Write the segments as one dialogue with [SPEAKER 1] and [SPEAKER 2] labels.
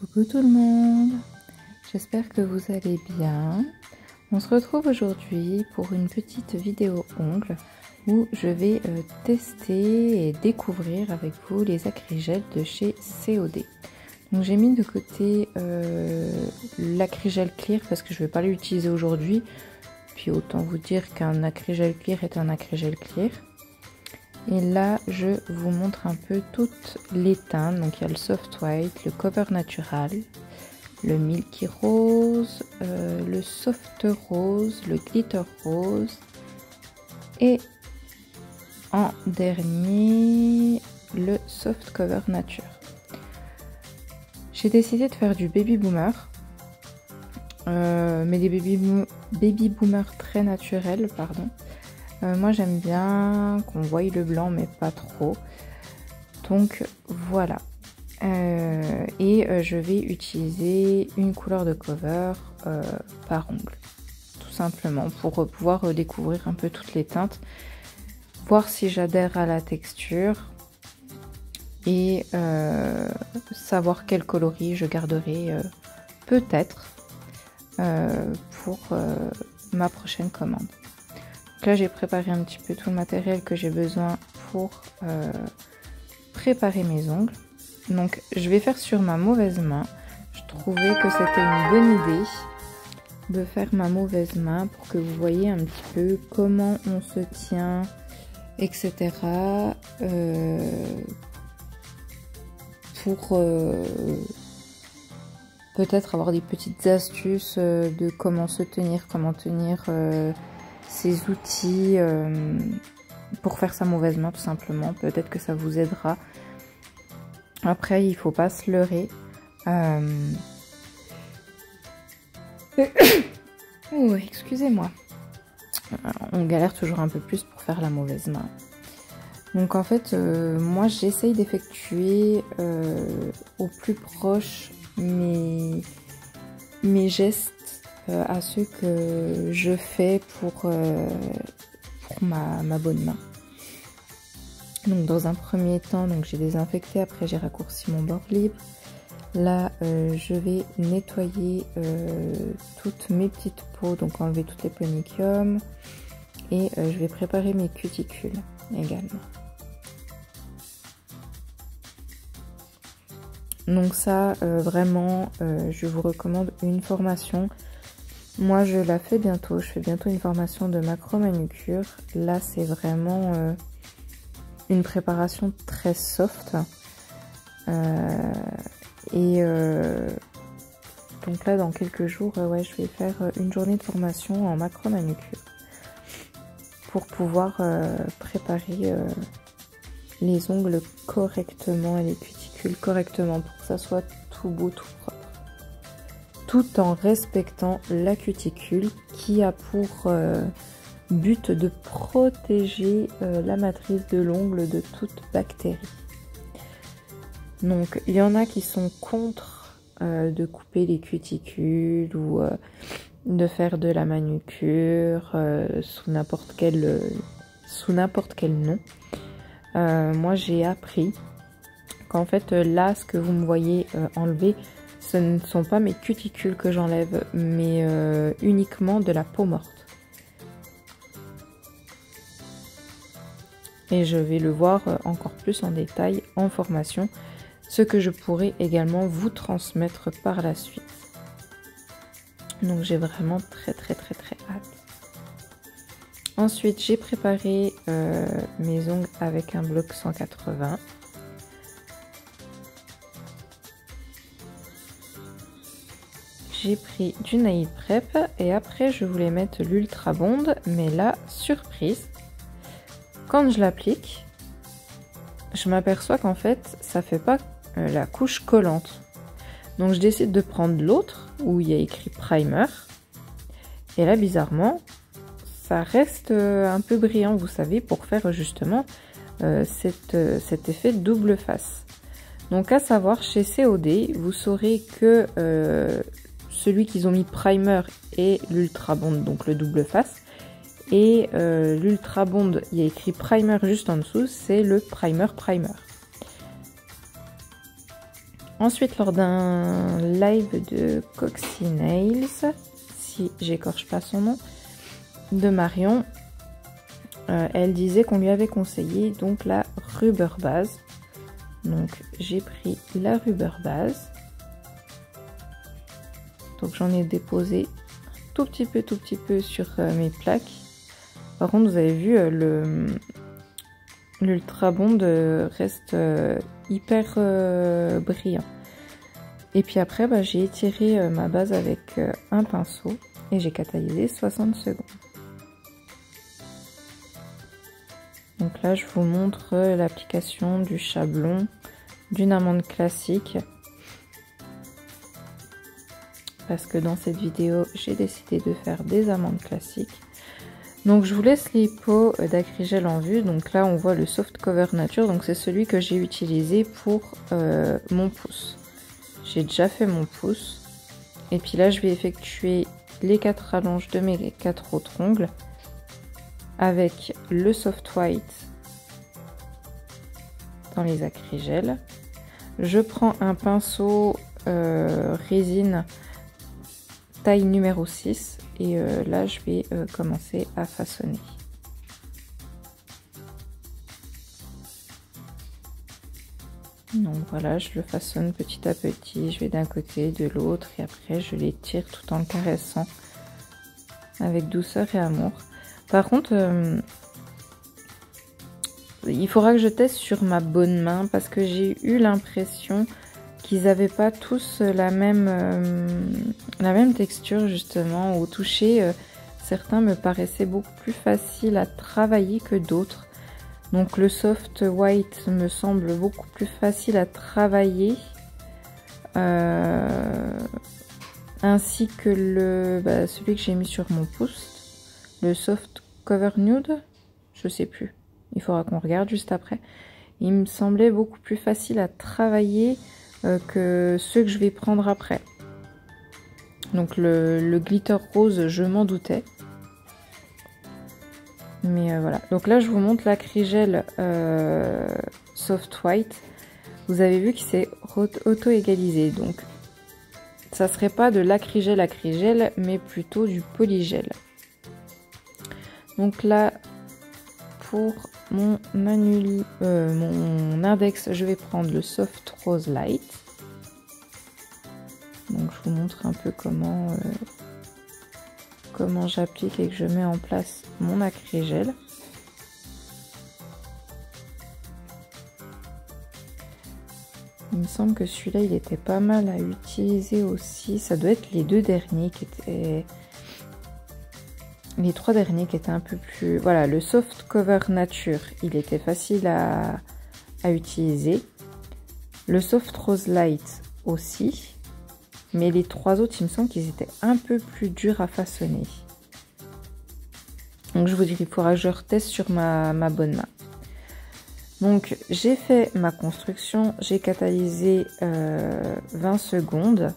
[SPEAKER 1] Coucou tout le monde, j'espère que vous allez bien. On se retrouve aujourd'hui pour une petite vidéo ongles où je vais tester et découvrir avec vous les acrygels de chez COD. Donc j'ai mis de côté l'acrygel clear parce que je ne vais pas l'utiliser aujourd'hui. Puis autant vous dire qu'un acrygel clear est un acrygel clear. Et là, je vous montre un peu toutes les teintes. Donc, il y a le soft white, le cover natural, le milky rose, le soft rose, le glitter rose. Et en dernier, le soft cover nature. J'ai décidé de faire du baby boomer. Mais des baby boomers très naturels, pardon. Moi j'aime bien qu'on voie le blanc mais pas trop, donc voilà. Je vais utiliser une couleur de cover par ongle, tout simplement pour pouvoir découvrir un peu toutes les teintes, voir si j'adhère à la texture et savoir quel coloris je garderai peut-être pour ma prochaine commande. Là, j'ai préparé un petit peu tout le matériel que j'ai besoin pour préparer mes ongles. Donc, je vais faire sur ma mauvaise main. Je trouvais que c'était une bonne idée de faire ma mauvaise main pour que vous voyez un petit peu comment on se tient, etc. Pour peut-être avoir des petites astuces de comment se tenir, comment tenir... ces outils pour faire sa mauvaise main tout simplement. Peut-être que ça vous aidera. Après, il faut pas se leurrer. Oh, excusez-moi. On galère toujours un peu plus pour faire la mauvaise main. Donc en fait, moi j'essaye d'effectuer au plus proche mes gestes à ceux que je fais pour ma bonne main. Donc dans un premier temps, j'ai désinfecté, après j'ai raccourci mon bord libre. Là je vais nettoyer toutes mes petites peaux, donc enlever toutes les polynium et je vais préparer mes cuticules également. Donc ça vraiment je vous recommande une formation. Moi je la fais bientôt, je fais bientôt une formation de macro manucure. Là c'est vraiment une préparation très soft. Donc là dans quelques jours, ouais, je vais faire une journée de formation en macro manucure pour pouvoir préparer les ongles correctement et les cuticules correctement pour que ça soit tout beau, tout propre. Tout en respectant la cuticule qui a pour but de protéger la matrice de l'ongle de toute bactérie. Donc il y en a qui sont contre de couper les cuticules ou de faire de la manucure sous n'importe quel nom. Moi j'ai appris qu'en fait là ce que vous me voyez enlever, ce ne sont pas mes cuticules que j'enlève, mais uniquement de la peau morte. Et je vais le voir encore plus en détail en formation, ce que je pourrai également vous transmettre par la suite. Donc j'ai vraiment très hâte. Ensuite j'ai préparé mes ongles avec un bloc 180. J'ai pris du Nail Prep et après je voulais mettre l'Ultra Bond, mais là, surprise, quand je l'applique, je m'aperçois qu'en fait ça fait pas la couche collante. Donc je décide de prendre l'autre où il y a écrit primer et là bizarrement ça reste un peu brillant, vous savez, pour faire justement cet effet double face. Donc à savoir, chez COD, vous saurez que celui qu'ils ont mis primer est l'Ultra Bond, donc le double face. Et l'Ultra Bond, il y a écrit primer juste en dessous, c'est le primer. Ensuite, lors d'un live de Coxy Nails, si j'écorche pas son nom, de Marion, elle disait qu'on lui avait conseillé donc la Rubber Base. Donc j'ai pris la Rubber Base. Donc j'en ai déposé tout petit peu sur mes plaques. Par contre, vous avez vu, l'Ultra Bond reste hyper brillant. Et puis après, bah, j'ai étiré ma base avec un pinceau et j'ai catalysé 60 secondes. Donc là, je vous montre l'application du chablon d'une amande classique. Parce que dans cette vidéo, j'ai décidé de faire des amandes classiques. Donc je vous laisse les pots d'acrygel en vue. Donc là, on voit le Soft Cover Nature. Donc c'est celui que j'ai utilisé pour mon pouce. J'ai déjà fait mon pouce. Et puis là, je vais effectuer les 4 rallonges de mes 4 autres ongles avec le Soft White dans les acrygels. Je prends un pinceau résine taille numéro 6 et là je vais commencer à façonner. Donc voilà, je le façonne petit à petit, je vais d'un côté, de l'autre et après je l'étire tout en le caressant avec douceur et amour. Par contre, il faudra que je teste sur ma bonne main parce que j'ai eu l'impression qu'ils n'avaient pas tous la même texture justement. Au toucher, certains me paraissaient beaucoup plus faciles à travailler que d'autres. Donc le Soft White me semble beaucoup plus facile à travailler. Ainsi que celui que j'ai mis sur mon pouce. Le Soft Cover Nude, je sais plus. Il faudra qu'on regarde juste après. Il me semblait beaucoup plus facile à travailler que ceux que je vais prendre après. Donc le glitter rose, je m'en doutais. Mais voilà. Donc là, je vous montre l'acrygel Soft White. Vous avez vu qu'il s'est auto-égalisé. Donc, ça serait pas de l'acrygel, mais plutôt du polygel. Donc là, pour mon index, je vais prendre le Soft Rose Light. Donc je vous montre un peu comment j'applique et que je mets en place mon acrygel. Il me semble que celui-là, il était pas mal à utiliser aussi. Ça doit être les 2 derniers qui étaient... Les 3 derniers qui étaient un peu plus... Voilà, le Soft Cover Nature, il était facile à utiliser. Le Soft Rose Light aussi. Mais les 3 autres, il me semble qu'ils étaient un peu plus durs à façonner. Donc je vous dis qu'il faudra que je reteste sur ma bonne main. Donc j'ai fait ma construction, j'ai catalysé 20 secondes.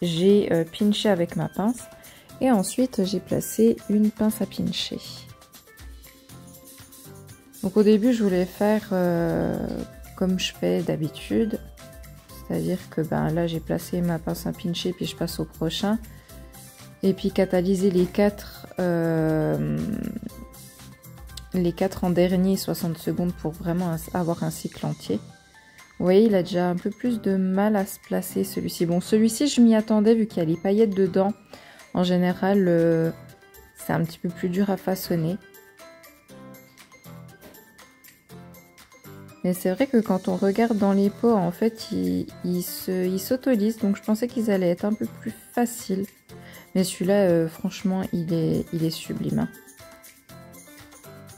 [SPEAKER 1] J'ai pinché avec ma pince. Et ensuite, j'ai placé une pince à pincher. Donc au début, je voulais faire comme je fais d'habitude. C'est-à-dire que là, j'ai placé ma pince à pincher, puis je passe au prochain. Et puis catalyser les 4 en dernier 60 secondes pour vraiment avoir un cycle entier. Vous voyez, il a déjà un peu plus de mal à se placer celui-ci. Bon, celui-ci, je m'y attendais vu qu'il y a les paillettes dedans. En général, c'est un petit peu plus dur à façonner. Mais c'est vrai que quand on regarde dans les pots, en fait, ils s'autolisent. Donc je pensais qu'ils allaient être un peu plus faciles. Mais celui-là, franchement, il est sublime. Hein.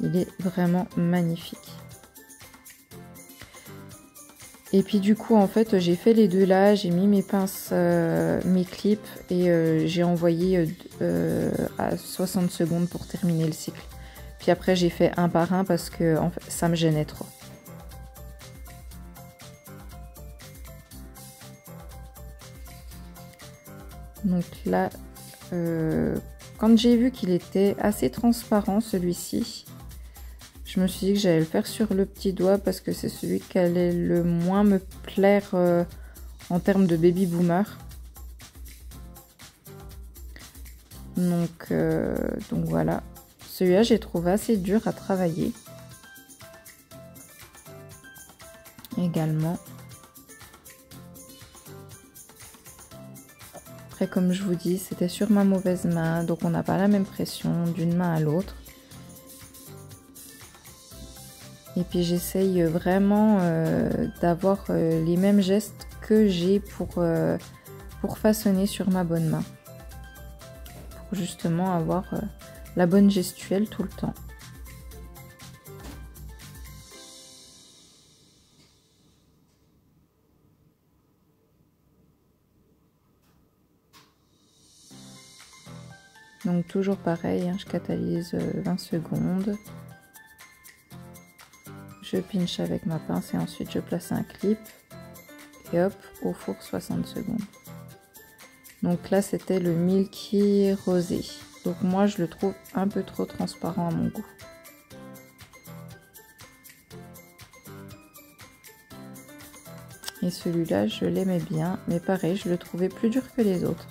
[SPEAKER 1] Il est vraiment magnifique. Et puis du coup, en fait, j'ai fait les deux là, j'ai mis mes pinces, mes clips et j'ai envoyé à 60 secondes pour terminer le cycle. Puis après, j'ai fait un par un parce que en fait, ça me gênait trop. Donc là, quand j'ai vu qu'il était assez transparent celui-ci, Je me suis dit que j'allais le faire sur le petit doigt parce que c'est celui qui allait le moins me plaire en termes de baby boomer. Donc voilà. Celui-là, j'ai trouvé assez dur à travailler. Également. Après, comme je vous dis, c'était sur ma mauvaise main, donc on n'a pas la même pression d'une main à l'autre. Et puis j'essaye vraiment d'avoir les mêmes gestes que j'ai pour façonner sur ma bonne main. Pour justement avoir la bonne gestuelle tout le temps. Donc toujours pareil, hein, je catalyse 20 secondes. Je pinche avec ma pince et ensuite je place un clip. Et hop, au four 60 secondes. Donc là c'était le Milky Rosé. Donc moi je le trouve un peu trop transparent à mon goût. Et celui-là je l'aimais bien, mais pareil je le trouvais plus dur que les autres.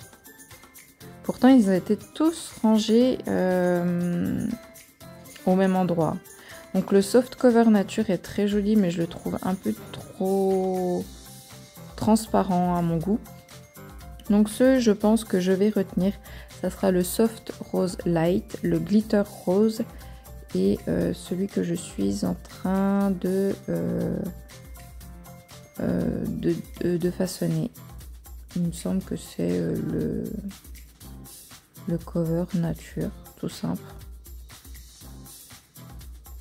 [SPEAKER 1] Pourtant ils étaient tous rangés au même endroit. Donc le Soft Cover Nature est très joli, mais je le trouve un peu trop transparent à mon goût. Donc je pense que je vais retenir, ça sera le Soft Rose Light, le Glitter Rose et celui que je suis en train de façonner. Il me semble que c'est le Cover Nature, tout simple.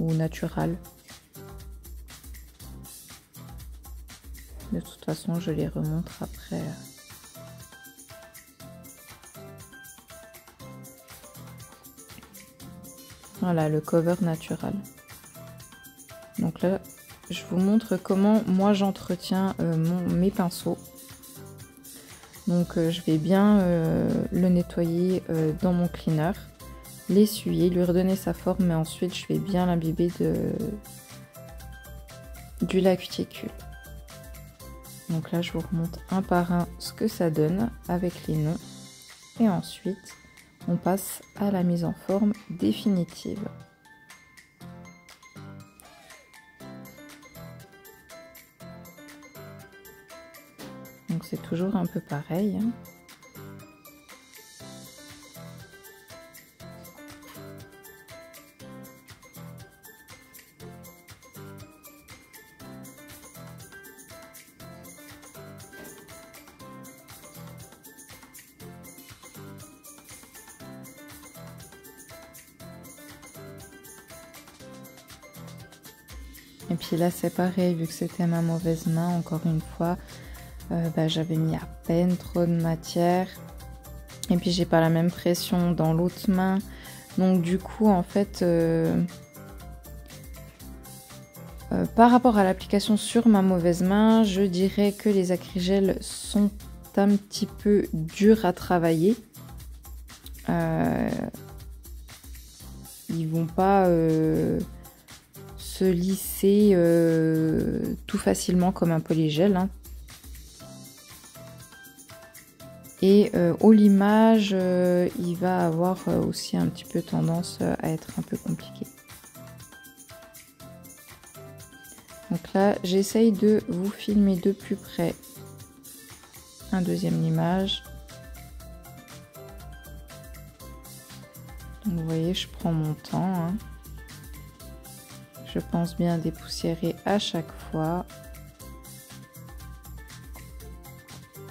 [SPEAKER 1] Ou natural. De toute façon, je les remontre après. Voilà, le cover natural. Donc là, je vous montre comment moi j'entretiens mes pinceaux. Donc je vais bien le nettoyer dans mon cleaner, l'essuyer, lui redonner sa forme, mais ensuite je vais bien l'imbiber du lait cuticule. Donc là je vous remonte un par un ce que ça donne avec les noms et ensuite on passe à la mise en forme définitive. Donc c'est toujours un peu pareil, hein. Et puis là c'est pareil, vu que c'était ma mauvaise main, encore une fois, j'avais mis à peine trop de matière. Et puis j'ai pas la même pression dans l'autre main. Donc du coup en fait, par rapport à l'application sur ma mauvaise main, je dirais que les acrygels sont un petit peu durs à travailler. Ils vont pas se lisser tout facilement comme un polygel, hein. Et au limage, il va avoir aussi un petit peu tendance à être un peu compliqué. Donc là, j'essaye de vous filmer de plus près un deuxième limage. Donc vous voyez, je prends mon temps, hein. Je pense bien dépoussiérer à chaque fois.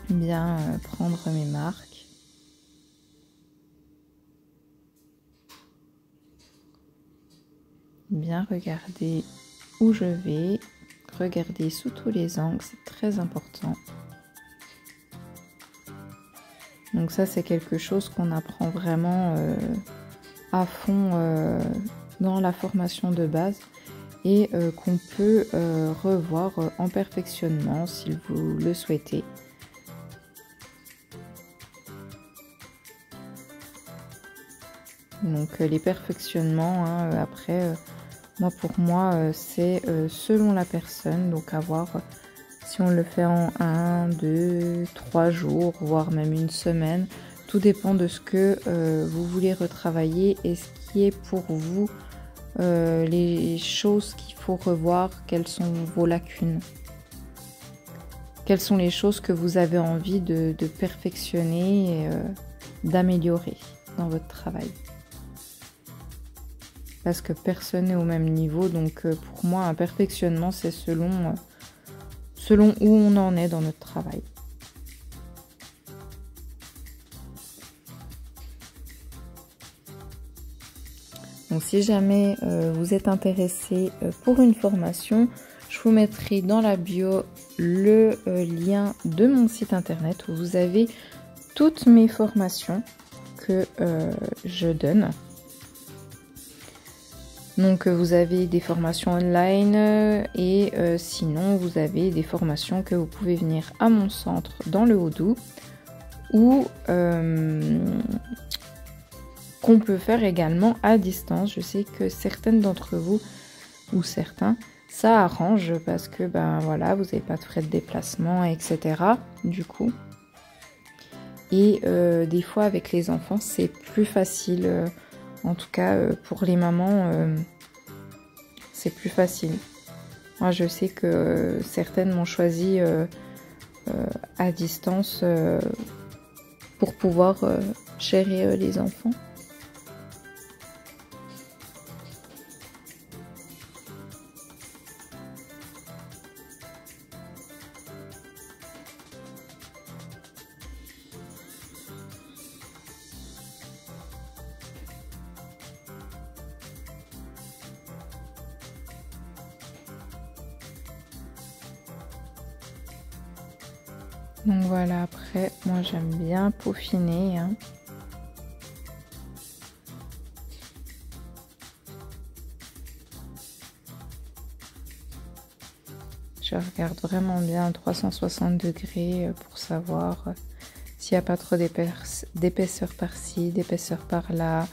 [SPEAKER 1] Bien prendre mes marques. Bien regarder où je vais. Regarder sous tous les angles, c'est très important. Donc ça, c'est quelque chose qu'on apprend vraiment à fond dans la formation de base et qu'on peut revoir en perfectionnement si vous le souhaitez. Donc les perfectionnements, hein, après, Pour moi, c'est selon la personne, donc à voir si on le fait en 1, 2, 3 jours, voire même une semaine. Tout dépend de ce que vous voulez retravailler et ce qui est pour vous les choses qu'il faut revoir, quelles sont vos lacunes. Quelles sont les choses que vous avez envie de perfectionner et d'améliorer dans votre travail. Parce que personne n'est au même niveau, donc pour moi un perfectionnement c'est selon où on en est dans notre travail. Donc si jamais vous êtes intéressé pour une formation, je vous mettrai dans la bio le lien de mon site internet où vous avez toutes mes formations que je donne. Donc vous avez des formations online et sinon vous avez des formations que vous pouvez venir à mon centre dans le Haut-Doubs ou qu'on peut faire également à distance. Je sais que certaines d'entre vous ou certains, ça arrange parce que ben voilà, vous n'avez pas de frais de déplacement, etc. du coup. Et des fois avec les enfants, c'est plus facile. En tout cas, pour les mamans, c'est plus facile. Moi, je sais que certaines m'ont choisi à distance pour pouvoir gérer les enfants. Donc voilà, après, moi j'aime bien peaufiner. Hein. Je regarde vraiment bien à 360 degrés pour savoir s'il n'y a pas trop d'épaisseur par-ci, d'épaisseur par-là,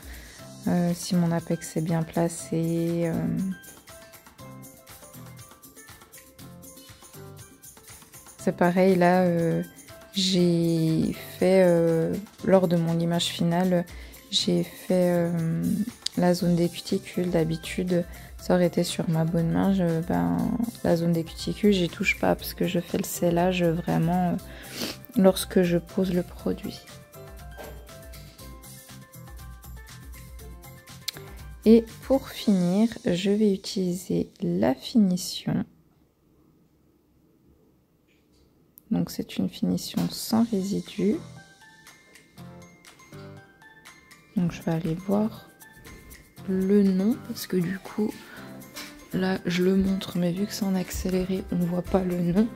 [SPEAKER 1] si mon apex est bien placé. C'est pareil, là, j'ai fait, lors de mon limage final, j'ai fait la zone des cuticules. D'habitude, ça aurait été sur ma bonne main. La zone des cuticules, j'y touche pas parce que je fais le scellage vraiment lorsque je pose le produit. Et pour finir, je vais utiliser la finition. Donc c'est une finition sans résidus. Donc je vais aller voir le nom parce que du coup là je le montre mais vu que c'est en accéléré on ne voit pas le nom.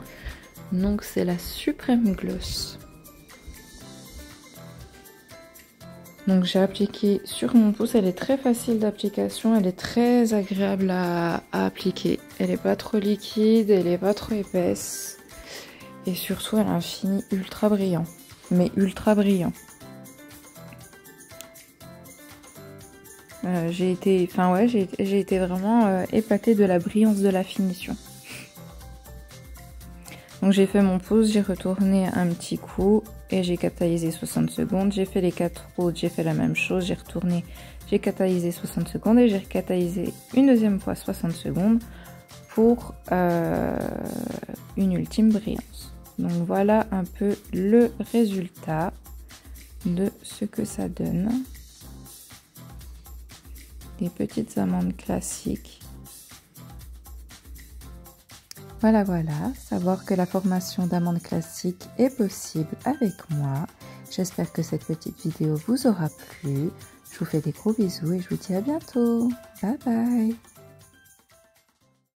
[SPEAKER 1] Donc c'est la Supreme Gloss. Donc j'ai appliqué sur mon pouce, elle est très facile d'application, elle est très agréable à appliquer. Elle n'est pas trop liquide, elle n'est pas trop épaisse. Et surtout, elle a un fini ultra brillant. Mais ultra brillant. J'ai été vraiment épatée de la brillance de la finition. Donc j'ai fait mon pouce, j'ai retourné un petit coup et j'ai catalysé 60 secondes. J'ai fait les 4 autres, j'ai fait la même chose. J'ai retourné, j'ai catalysé 60 secondes et j'ai catalysé une deuxième fois 60 secondes pour une ultime brillance. Donc voilà un peu le résultat de ce que ça donne. Des petites amandes classiques. Voilà, savoir que la formation d'amandes classiques est possible avec moi. J'espère que cette petite vidéo vous aura plu. Je vous fais des gros bisous et je vous dis à bientôt. Bye bye.